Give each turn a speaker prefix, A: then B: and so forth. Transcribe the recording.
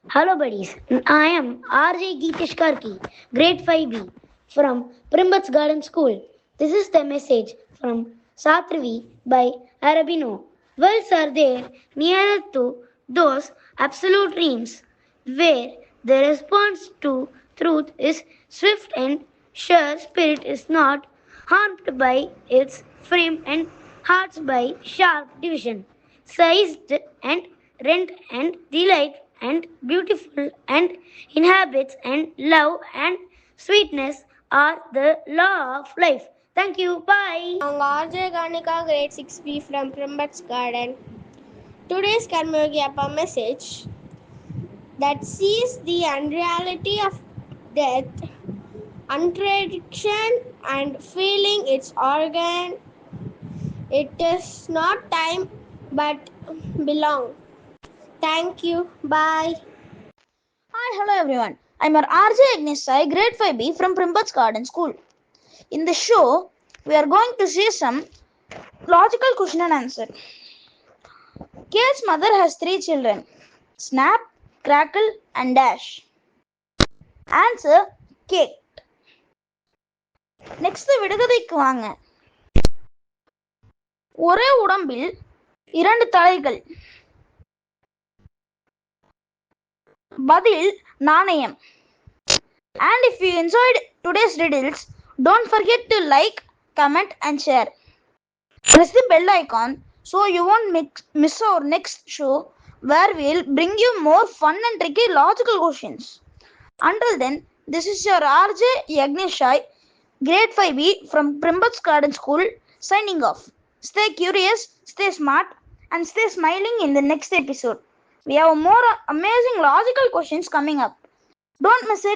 A: Hello, buddies. I am RJ Geetish Karki, grade 5B from Primbats Garden School. This is the message from Satravi by Arabino. Worlds are there nearer to those absolute dreams where the response to truth is swift and sure, spirit is not harmed by its frame and hearts by sharp division, sized and rent and delight and beautiful and inhabits and love and sweetness are the law of life. Thank you. Bye.
B: RJ Ganika, grade 6B from Primbats Garden. Today's Karmyogyapa message that sees the unreality of death, contradiction, and feeling its organ. It is not time but belong. Thank you. Bye.
C: Hi, hello everyone. I'm your RJ Agnes Sai, grade 5B from Primbats Garden School. In this show, we are going to see some logical question and answer. Kate's mother has 3 children: Snap, Crackle, and Dash. Answer: Kate. Next விடுகதைக்கு வாங்க. ஒரே உடம்பில் 2 தலைகள். பதில் நாணயம். And if you enjoyed today's riddles, don't forget to like, comment and share. Press the bell icon so you won't miss our next show where we'll bring you more fun and tricky logical questions. Until then, this is your RJ Yagnesh Shai, grade 5B from Primbats Garden School, signing off. Stay curious, stay smart and stay smiling in the next episode. We have more amazing logical questions coming up. Don't miss it.